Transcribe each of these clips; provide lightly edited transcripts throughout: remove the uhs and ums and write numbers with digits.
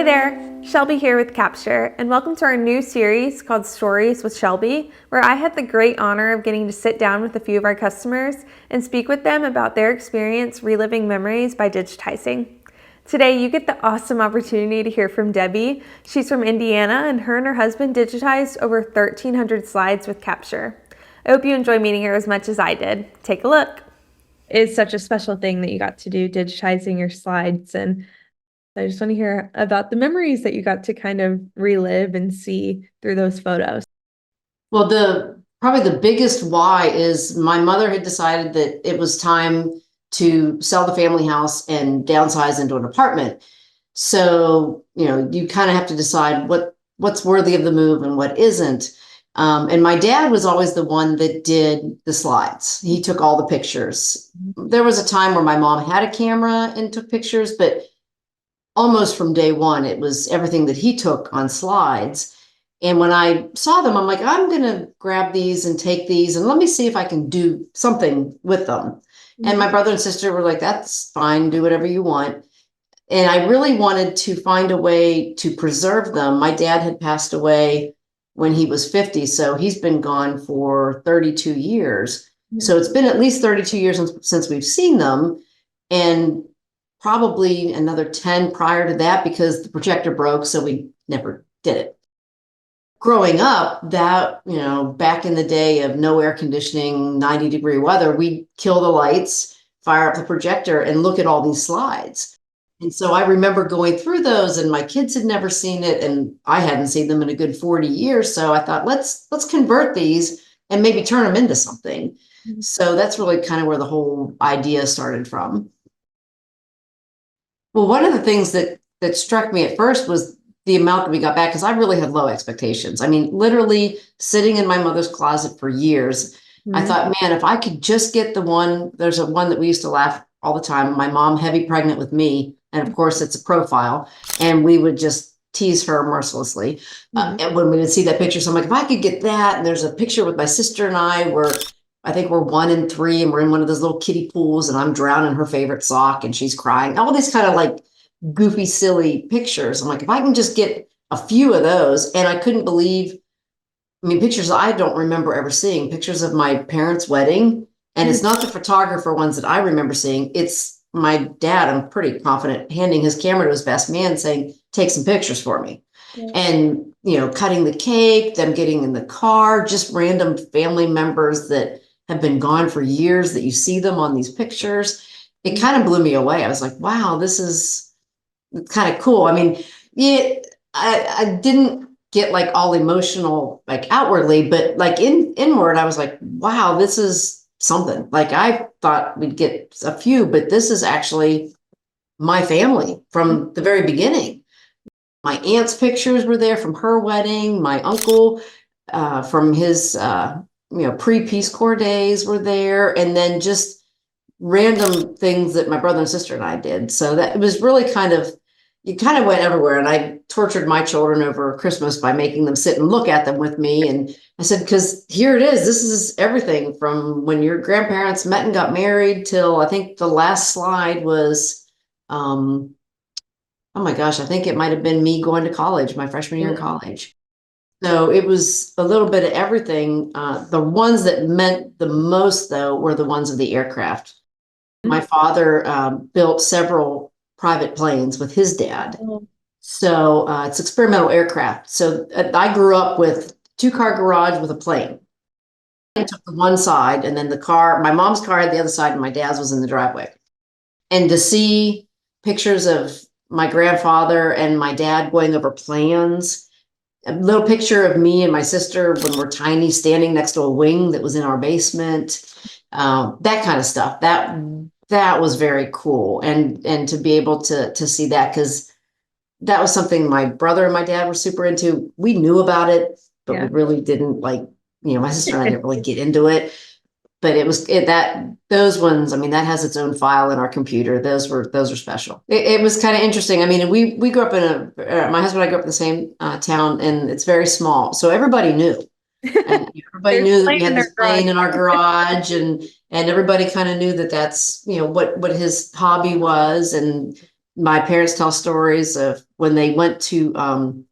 Hi there, Shelby here with Capture, and welcome to our new series called Stories with Shelby, where I had the great honor of getting to sit down with a few of our customers and speak with them about their experience reliving memories by digitizing. Today, you get the awesome opportunity to hear from Debbie. She's from Indiana, and her husband digitized over 1,300 slides with Capture. I hope you enjoy meeting her as much as I did. Take a look. It's such a special thing that you got to do, digitizing your slides, and I just want to hear about the memories that you got to kind of relive and see through those photos. Well, probably the biggest why is my mother had decided that it was time to sell the family house and downsize into an apartment. So, you kind of have to decide what's worthy of the move and what isn't. And my dad was always the one that did the slides. He took all the pictures. There was a time where my mom had a camera and took pictures, but almost from day one, it was everything that he took on slides. And when I saw them, I'm like, I'm going to grab these and take these and let me see if I can do something with them. And my brother and sister were like, that's fine, do whatever you want. And I really wanted to find a way to preserve them. My dad had passed away when he was 50, so he's been gone for 32 years. So it's been at least 32 years since we've seen them, and probably another 10 prior to that because the projector broke, so we never did it. Growing up, that, back in the day of no air conditioning, 90-degree weather, we'd kill the lights, fire up the projector, and look at all these slides. And so I remember going through those, and my kids had never seen it, and I hadn't seen them in a good 40 years. So I thought, let's convert these and maybe turn them into something. So that's really kind of where the whole idea started from. Well, one of the things that struck me at first was the amount that we got back, because I really had low expectations. I mean, literally sitting in my mother's closet for years, I thought, man, if I could just get the one, there's a one that we used to laugh all the time, my mom heavy pregnant with me. And of course, it's a profile. And we would just tease her mercilessly. And when we would see that picture, so I'm like, if I could get that, and there's a picture with my sister and I think we're 1 and 3, and we're in one of those little kiddie pools, and I'm drowning her favorite sock, and she's crying. All these kind of like goofy, silly pictures. I'm like, if I can just get a few of those, and I couldn't believe, pictures I don't remember ever seeing, pictures of my parents' wedding, and it's not the photographer ones that I remember seeing. It's my dad, I'm pretty confident, handing his camera to his best man saying, take some pictures for me. And, cutting the cake, them getting in the car, just random family members that have been gone for years that you see them on these pictures. It kind of blew me away. I was like, wow, this is kind of cool. I didn't get like all emotional, like outwardly, but like inward, I was like, wow, this is something. Like I thought we'd get a few, but this is actually my family from the very beginning. My aunt's pictures were there from her wedding. My uncle from his pre-Peace Corps days were there, and then just random things that my brother and sister and I did. So that it was really you kind of went everywhere. And I tortured my children over Christmas by making them sit and look at them with me. And I said, because here it is, this is everything from when your grandparents met and got married till I think the last slide was, oh my gosh, I think it might have been me going to college, my freshman year in college. So it was a little bit of everything. The ones that meant the most, though, were the ones of the aircraft. My father built several private planes with his dad. So it's experimental aircraft. So I grew up with 2-car garage with a plane. I took the one side, and then my mom's car had the other side, and my dad's was in the driveway. And to see pictures of my grandfather and my dad going over plans, a little picture of me and my sister when we're tiny standing next to a wing that was in our basement, that kind of stuff. That was very cool. And to be able to see that, because that was something my brother and my dad were super into. We knew about it, but we really didn't my sister and I didn't really get into it. But those ones, that has its own file in our computer. Those are special. It was kind of interesting. We grew up my husband and I grew up in the same town, and it's very small. So everybody knew. And everybody knew that we had this plane in our garage, and everybody kind of knew that that's, what his hobby was. And my parents tell stories of when they went to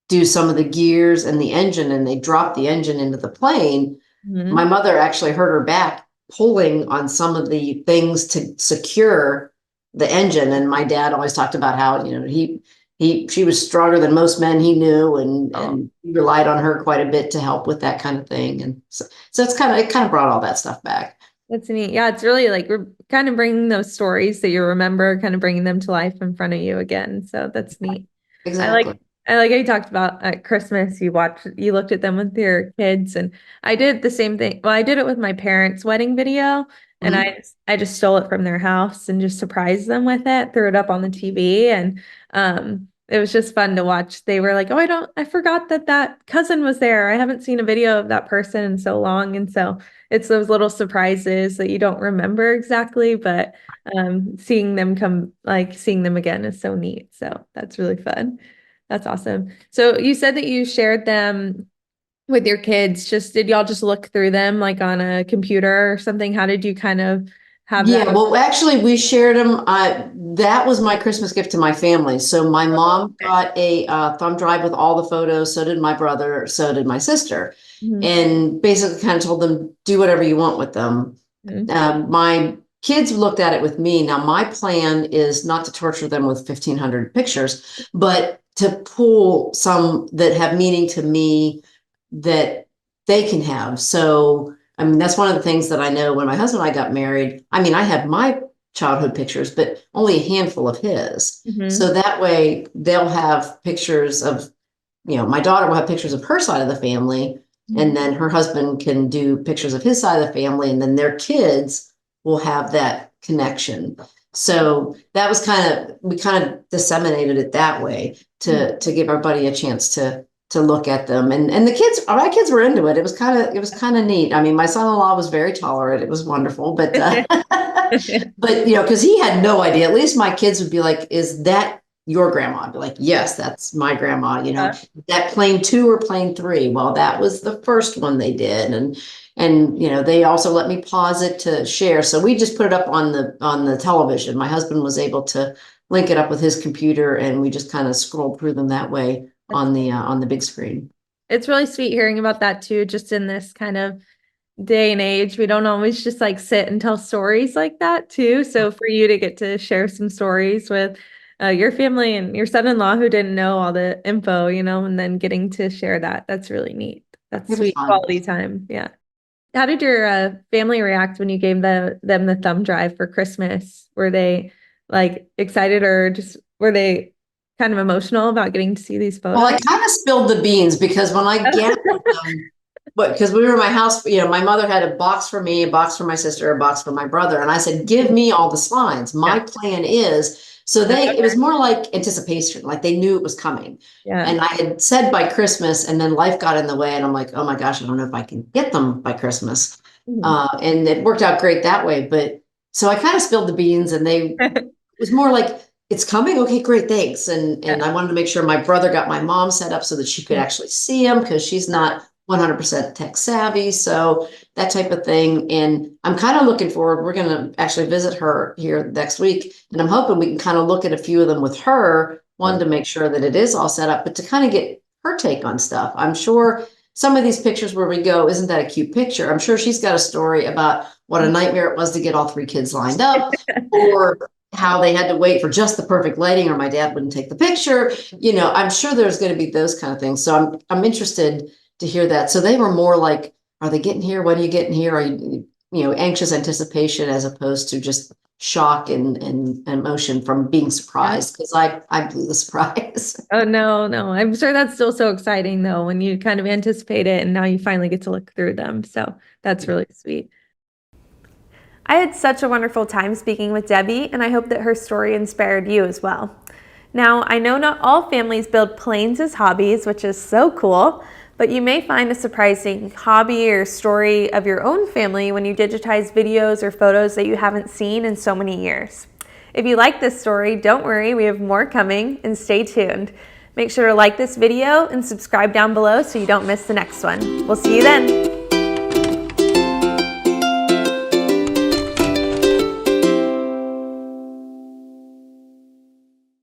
do some of the gears and the engine, and they dropped the engine into the plane. Mhm. My mother actually hurt her back pulling on some of the things to secure the engine. And my dad always talked about how, she was stronger than most men he knew, Oh, and he relied on her quite a bit to help with that kind of thing. And so it kind of brought all that stuff back. that's neat. Yeah, it's really like we're kind of bringing those stories that you remember, kind of bringing them to life in front of you again. So that's neat. I like Exactly. I like how you talked about at Christmas, you looked at them with your kids, and I did the same thing. Well, I did it with my parents' wedding video, and Mhm. I just stole it from their house and just surprised them with it, threw it up on the TV, and it was just fun to watch. They were like, "Oh, I forgot that that cousin was there. I haven't seen a video of that person in so long." And so it's those little surprises that you don't remember exactly, but seeing them again is so neat. So that's really fun. That's awesome. So you said that you shared them with your kids. Did y'all just look through them like on a computer or something? How did you kind of have that? Yeah, well, actually, we shared them. That was my Christmas gift to my family. So my Oh, mom okay. got a thumb drive with all the photos. So did my brother. So did my sister. Mhm. And basically kind of told them, do whatever you want with them. Mhm. My kids looked at it with me. Now, my plan is not to torture them with 1,500 pictures, but to pull some that have meaning to me that they can have. So, I mean, that's one of the things that I know when my husband and I got married. I mean, I had my childhood pictures, but only a handful of his. Mhm. So that way they'll have pictures of, my daughter will have pictures of her side of the family, and Mhm. then her husband can do pictures of his side of the family, and then their kids will have that connection. So that was we kind of disseminated it that way Mhm. to give everybody a chance to look at them. And my kids were into it. It was kind of neat. I mean, my son-in-law was very tolerant. It was wonderful, but but because he had no idea. At least my kids would be like, "Is that your grandma?" I'd be like, "Yes, that's my grandma." That plane 2 or plane 3. Well, that was the first one they did, and they also let me pause it to share. So we just put it up on the television. My husband was able to link it up with his computer, and we just kind of scrolled through them that way on the big screen. It's really sweet hearing about that too, just in this kind of day and age. We don't always just like sit and tell stories like that too. So for you to get to share some stories with your family and your son-in-law who didn't know all the info, and then getting to share that, that's really neat. That's It was sweet fun. quality time. Yeah. How did your family react when you gave them the thumb drive for Christmas? Were they like excited or just were they kind of emotional about getting to see these Well, photos? I kind of spilled the beans because when I gathered them, but because we were in my house, my mother had a box for me, a box for my sister, a box for my brother, and I said, "Give me all the slides. My Yeah. plan is." So it was more like anticipation, like they knew it was coming. Yeah. And I had said by Christmas, and then life got in the way, and I'm like, "Oh my gosh, I don't know if I can get them by Christmas." Mhm. And it worked out great that way. But so I kind of spilled the beans, and it was more like, it's coming. Okay, great, thanks. And Yeah. I wanted to make sure my brother got my mom set up so that she could actually see him, because she's not 100% tech savvy. So that type of thing. And I'm kind of looking forward. We're going to actually visit her here next week. And I'm hoping we can kind of look at a few of them with her, one, to make sure that it is all set up, but to kind of get her take on stuff. I'm sure some of these pictures where we go, isn't that a cute picture? I'm sure she's got a story about what a nightmare it was to get all 3 kids lined up, or how they had to wait for just the perfect lighting, or my dad wouldn't take the picture. I'm sure there's going to be those kind of things. So I'm interested to hear that. So they were more like, are they getting here? When are you getting here? Are anxious anticipation, as opposed to just shock and emotion from being Yeah. surprised, because I blew the surprise. Oh, no, no. I'm sure that's still so exciting though, when you kind of anticipate it and now you finally get to look through them. So that's really sweet. I had such a wonderful time speaking with Debbie, and I hope that her story inspired you as well. Now, I know not all families build planes as hobbies, which is so cool, but you may find a surprising hobby or story of your own family when you digitize videos or photos that you haven't seen in so many years. If you like this story, don't worry, we have more coming, and stay tuned. Make sure to like this video and subscribe down below so you don't miss the next one. We'll see you then.